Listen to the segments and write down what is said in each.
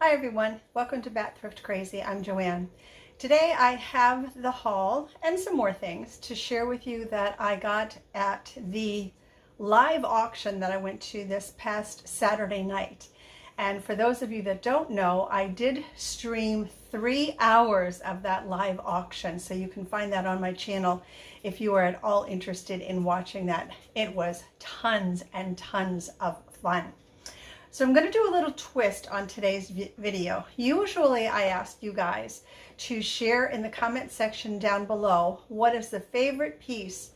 Hi everyone, welcome to Bat Thrift Crazy. I'm Joanne. Today I have the haul and some more things to share with you that I got at the live auction that I went to this past Saturday night. And for those of you that don't know, I did stream 3 hours of that live auction, so you can find that on my channel if you are at all interested in watching that. It was tons and tons of fun. So I'm going to do a little twist on today's video. Usually I ask you guys to share in the comment section down below what is the favorite piece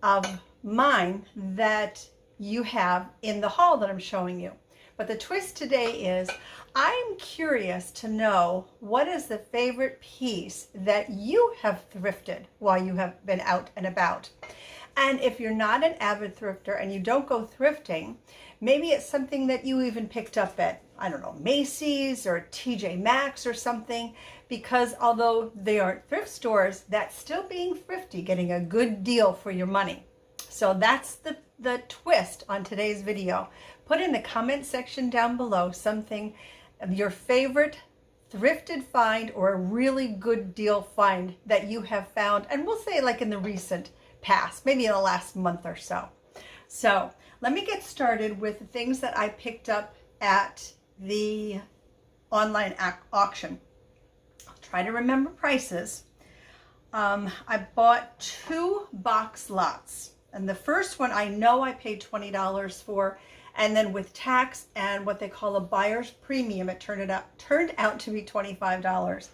of mine that you have in the haul that I'm showing you. But the twist today is I'm curious to know what is the favorite piece that you have thrifted while you have been out and about. And if you're not an avid thrifter and you don't go thrifting, maybe it's something that you even picked up at, I don't know, Macy's or TJ Maxx or something, because although they aren't thrift stores, that's still being thrifty, getting a good deal for your money. So that's the twist on today's video. Put in the comment section down below something, your favorite thrifted find or a really good deal find that you have found, and we'll say like in the recent past, maybe in the last month or so. So let me get started with the things that I picked up at the online auction. I'll try to remember prices. I bought 2 box lots, and the first one I know I paid $20 for, and then with tax and what they call a buyer's premium, it turned out to be $25.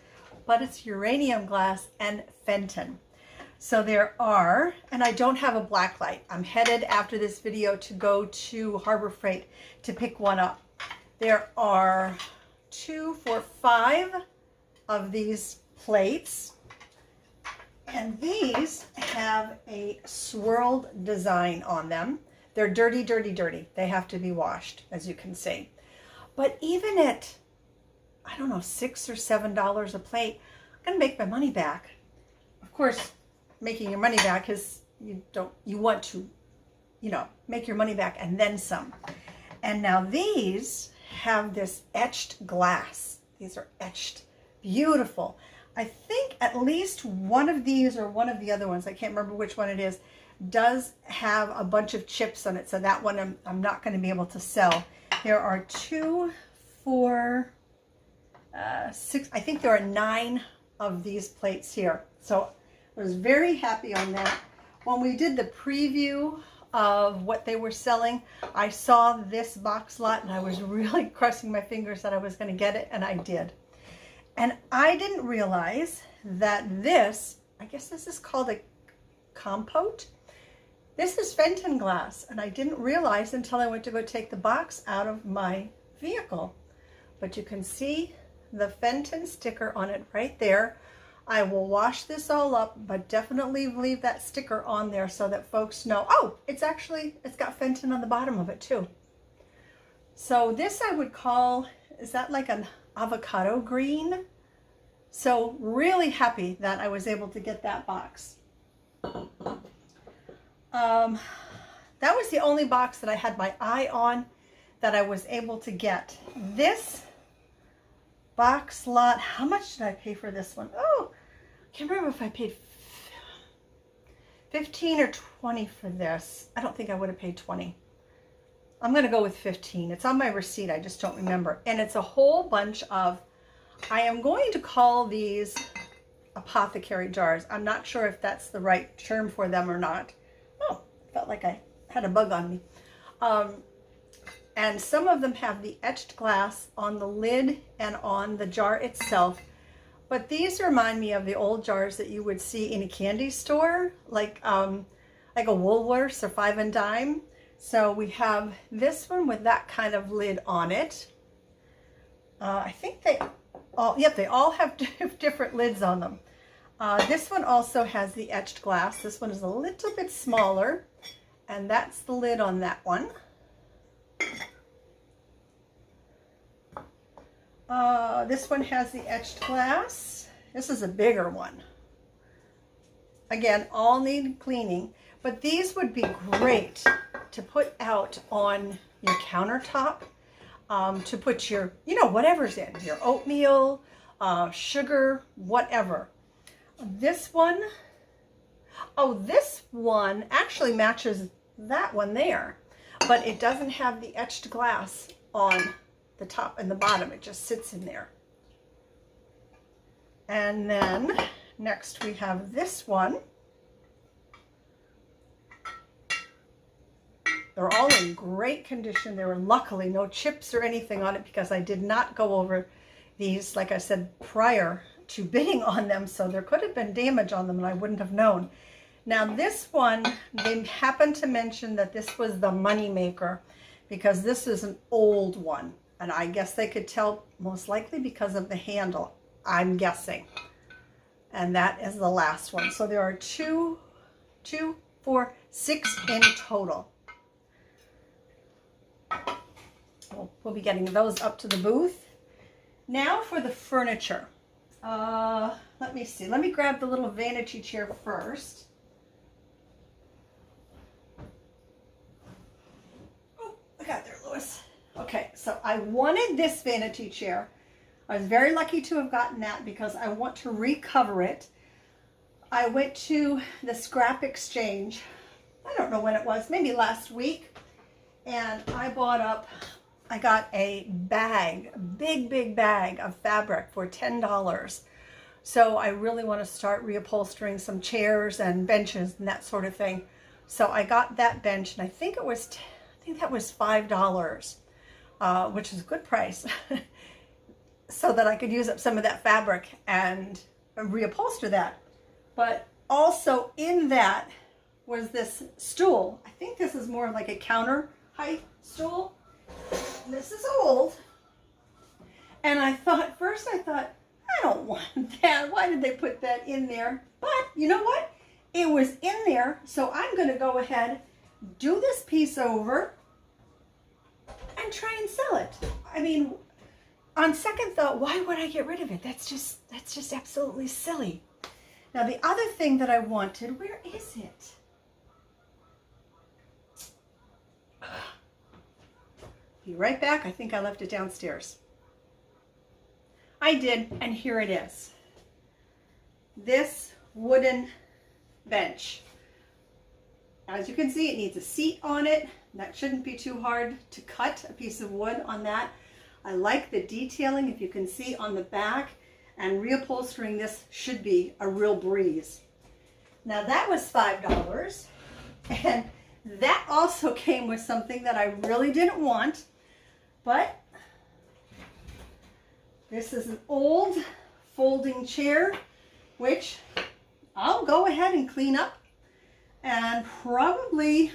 But it's uranium glass and Fenton. So there are, and I don't have a black light. I'm headed after this video to go to Harbor Freight to pick one up. There are 2, 4, 5 of these plates. And these have a swirled design on them. They're dirty, dirty, dirty. They have to be washed, as you can see. But even at, I don't know, $6 or $7 a plate, I'm gonna make my money back. Of course, making your money back is you want to, make your money back and then some. And now these have this etched glass. These are etched, beautiful. I think at least one of these or one of the other ones, I can't remember which one it is, does have a bunch of chips on it. So that one I'm not going to be able to sell. There are 2, 4, 6, I think there are 9 of these plates here. So I was very happy on that. When we did the preview of what they were selling, I saw this box lot and I was really crossing my fingers that I was going to get it, and I did. And I didn't realize that this, I guess this is called a compote. This is Fenton glass, and I didn't realize until I went to go take the box out of my vehicle. But you can see the Fenton sticker on it right there. I will wash this all up, but definitely leave that sticker on there so that folks know, oh, it's got Fenton on the bottom of it too. So this I would call, is that like an avocado green? So really happy that I was able to get that box. That was the only box that I had my eye on that I was able to get. This box lot, how much did I pay for this one? Oh, I can't remember if I paid 15 or 20 for this. I don't think I would have paid 20. I'm going to go with 15. It's on my receipt. I just don't remember. And it's a whole bunch of, I am going to call these apothecary jars. I'm not sure if that's the right term for them or not. Oh, felt like I had a bug on me. And some of them have the etched glass on the lid and on the jar itself. But these remind me of the old jars that you would see in a candy store, like a Woolworths or Five and Dime. So we have this one with that kind of lid on it. I think they all have different lids on them. This one also has the etched glass. This one is a little bit smaller, and that's the lid on that one. This one has the etched glass. This is a bigger one. Again, all need cleaning, but these would be great to put out on your countertop. to put your, you know, whatever's in, your oatmeal, sugar, whatever. This one, oh, this one actually matches that one there, but it doesn't have the etched glass on the top and the bottom. It just sits in there. And then next we have this one. They're all in great condition. There were luckily no chips or anything on it because I did not go over these, like I said, prior to bidding on them. So there could have been damage on them and I wouldn't have known. Now this one, they happened to mention that this was the money maker because this is an old one. And I guess they could tell most likely because of the handle, I'm guessing. And that is the last one. So there are 2, 4, 6 in total. We'll be getting those up to the booth. Now for the furniture. Let me see. Let me grab the little vanity chair first. Oh, I got there, Lois. Okay, so I wanted this vanity chair. I was very lucky to have gotten that because I want to recover it. I went to the scrap exchange. I don't know when it was, maybe last week. And I got a bag, a big bag of fabric for $10. So I really want to start reupholstering some chairs and benches and that sort of thing. So I got that bench, and I think that was $5, which is a good price, so that I could use up some of that fabric and reupholster that. But also in that was this stool. I think this is more like a counter height stool. This is old. And I thought, first I thought, I don't want that. Why did they put that in there? But you know what? It was in there, so I'm going to go ahead, do this piece over, and try and sell it. I mean, on second thought, why would I get rid of it? That's just absolutely silly. Now the other thing that I wanted, where is it? Be right back. I think I left it downstairs. I did, and here it is. This wooden bench. As you can see, it needs a seat on it. That shouldn't be too hard to cut a piece of wood on that. I like the detailing, if you can see on the back, and reupholstering this should be a real breeze. Now that was $5, and that also came with something that I really didn't want, but this is an old folding chair, which I'll go ahead and clean up, and probably,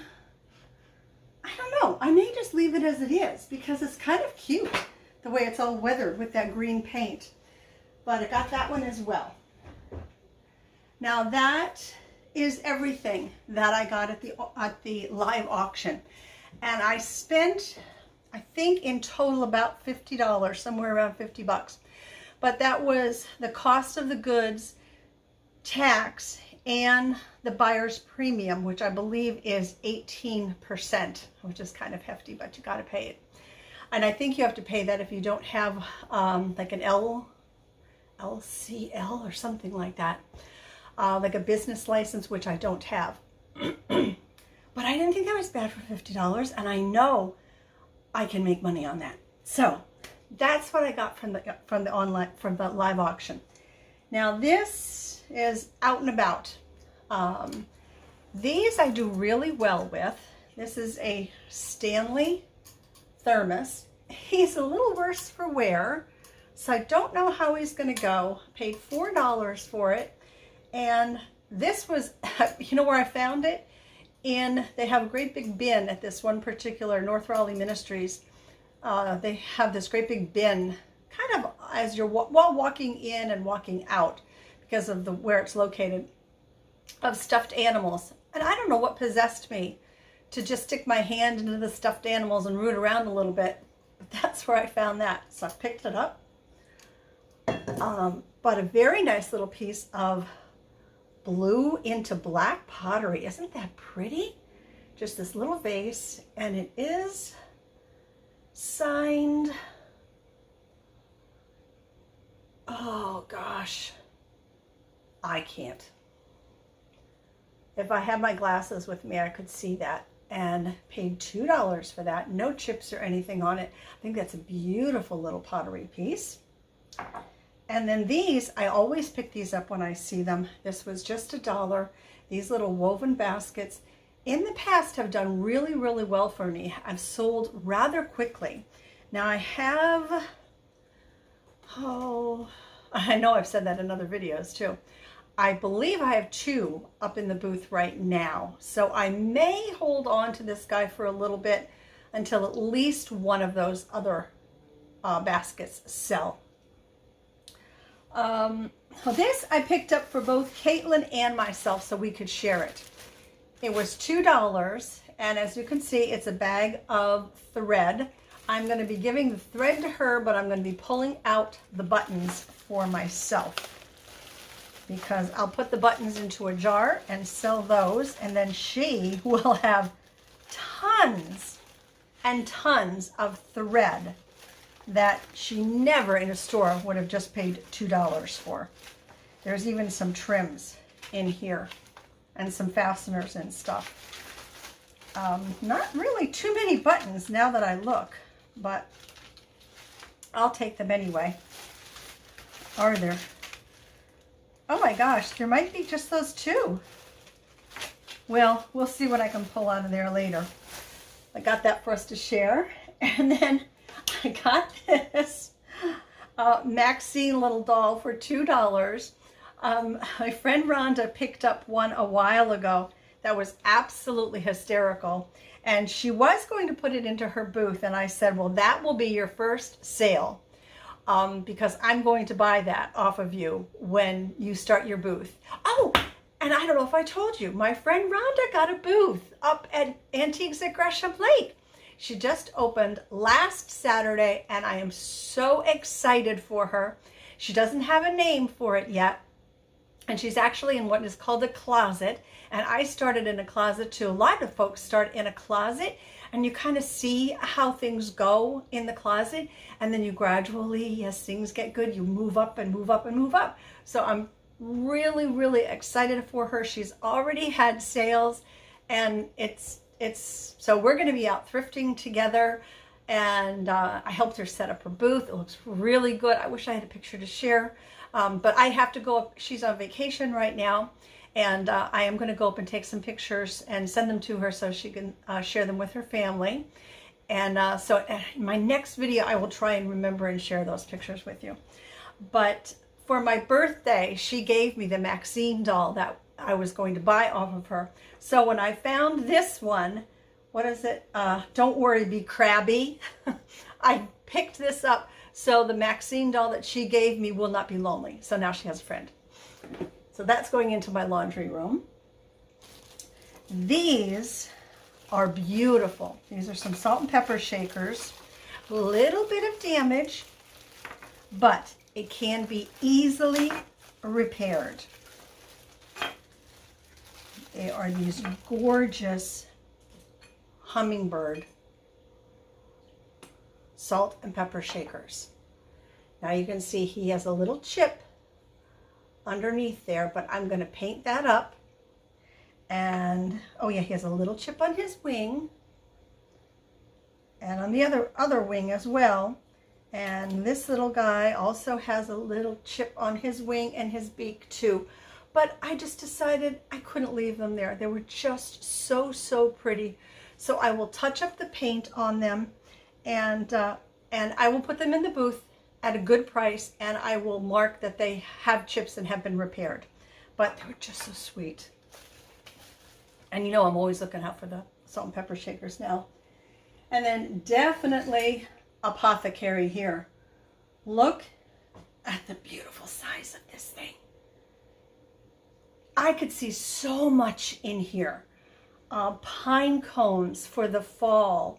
I don't know, I may just leave it as it is because it's kind of cute the way it's all weathered with that green paint. But I got that one as well. Now that is everything that I got at the live auction, and I spent, I think in total about $50, somewhere around 50 bucks. But that was the cost of the goods, tax, and the buyer's premium, which I believe is 18%, which is kind of hefty, but you got to pay it. And I think you have to pay that if you don't have like an LCL or something like that, like a business license, which I don't have. But I didn't think that was bad for $50, and I know I can make money on that. So that's what I got from the live auction. Now this is out and about. These I do really well with. This is a Stanley thermos. He's a little worse for wear, so I don't know how he's going to go. Paid $4 for it, and this was, you know where I found it? They have a great big bin at this one particular North Raleigh Ministries. They have this great big bin, kind of as you're while walking in and walking out, because of where it's located, of stuffed animals. And I don't know what possessed me to just stick my hand into the stuffed animals and root around a little bit. But that's where I found that. So I picked it up. But a very nice little piece of blue into black pottery. Isn't that pretty? Just this little vase, and it is signed. Oh gosh, I can't. If I had my glasses with me, I could see that, and paid $2 for that. No chips or anything on it. I think that's a beautiful little pottery piece. And then these, I always pick these up when I see them. This was just $1. These little woven baskets in the past have done really, really well for me. I've sold rather quickly. Now I have, oh, I know I've said that in other videos too. I believe I have 2 up in the booth right now. So I may hold on to this guy for a little bit until at least one of those other baskets sell. This I picked up for both Caitlin and myself so we could share it. It was $2, and as you can see, it's a bag of thread. I'm going to be giving the thread to her, but I'm going to be pulling out the buttons for myself, because I'll put the buttons into a jar and sell those, and then she will have tons and tons of thread that she never in a store would have just paid $2 for. There's even some trims in here and some fasteners and stuff. Not really too many buttons now that I look, but I'll take them anyway. Are there? Oh my gosh, there might be just those 2. Well, we'll see what I can pull out of there later. I got that for us to share. And then I got this Maxine little doll for $2. My friend Rhonda picked up one a while ago that was absolutely hysterical. And she was going to put it into her booth. And I said, well, that will be your first sale. Because I'm going to buy that off of you when you start your booth. Oh, and I don't know if I told you, my friend Rhonda got a booth up at Antiques at Gresham Lake. She just opened last Saturday, and I am so excited for her. She doesn't have a name for it yet, and she's actually in what is called a closet, and I started in a closet too. A lot of folks start in a closet, and you kind of see how things go in the closet, and then you gradually, as things get good, you move up and move up and move up. So I'm really, really excited for her. She's already had sales, and so we're going to be out thrifting together, and I helped her set up her booth. It looks really good. I wish I had a picture to share, but I have to go up. She's on vacation right now, and I am going to go up and take some pictures and send them to her so she can share them with her family. And so in my next video, I will try and remember and share those pictures with you. But for my birthday, she gave me the Maxine doll that I was going to buy off of her. So when I found this one, what is it? Don't worry, be crabby. I picked this up so the Maxine doll that she gave me will not be lonely. So now she has a friend. So that's going into my laundry room. These are beautiful. These are some salt and pepper shakers. A little bit of damage, but it can be easily repaired. They are these gorgeous hummingbird salt and pepper shakers. Now you can see he has a little chip underneath there, but I'm going to paint that up. And oh yeah, he has a little chip on his wing and on the other wing as well. And this little guy also has a little chip on his wing and his beak too. But I just decided I couldn't leave them there. They were just so, so pretty. So I will touch up the paint on them, and I will put them in the booth at a good price, and I will mark that they have chips and have been repaired. But they were just so sweet. And you know I'm always looking out for the salt and pepper shakers now. And then definitely Apothecary here. Look at the beautiful size of this thing. I could see so much in here. Pine cones for the fall.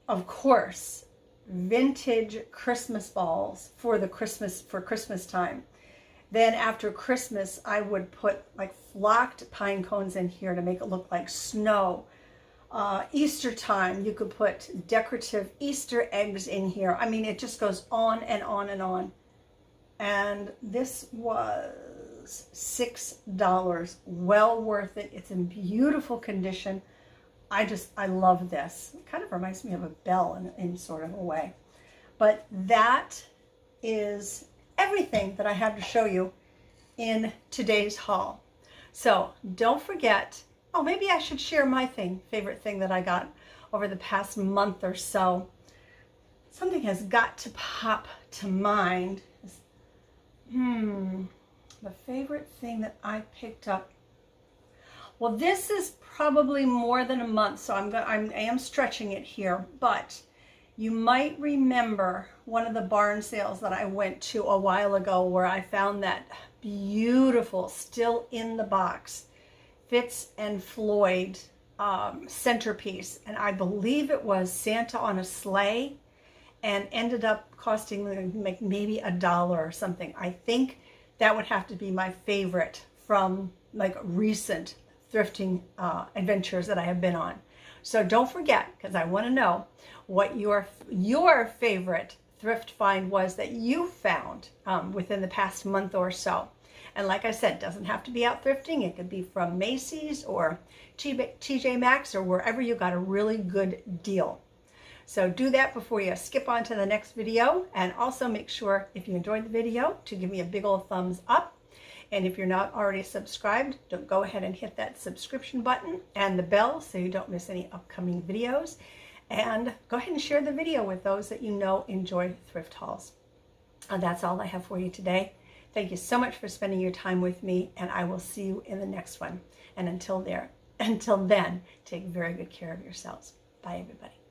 Of course, vintage Christmas balls for Christmas time. Then after Christmas, I would put like flocked pine cones in here to make it look like snow. Easter time, you could put decorative Easter eggs in here. I mean, it just goes on and on and on. And this was $6. Well worth it. It's in beautiful condition. I love this. It kind of reminds me of a bell in sort of a way. But that is everything that I have to show you in today's haul. So don't forget, oh, maybe I should share my favorite thing that I got over the past month or so. Something has got to pop to mind. The favorite thing that I picked up. Well, this is probably more than a month, so I am stretching it here, but you might remember one of the barn sales that I went to a while ago where I found that beautiful, still in the box, Fitz and Floyd centerpiece. And I believe it was Santa on a Sleigh and ended up costing like maybe $1 or something. I think that would have to be my favorite from like recent thrifting adventures that I have been on. So don't forget, because I want to know what your favorite thrift find was that you found within the past month or so. And like I said, it doesn't have to be out thrifting. It could be from Macy's or TJ Maxx or wherever you got a really good deal. So do that before you skip on to the next video. And also make sure, if you enjoyed the video, to give me a big old thumbs up. And if you're not already subscribed, don't go ahead and hit that subscription button and the bell so you don't miss any upcoming videos. And go ahead and share the video with those that you know enjoy thrift hauls. And that's all I have for you today. Thank you so much for spending your time with me, and I will see you in the next one. And until then, take very good care of yourselves. Bye, everybody.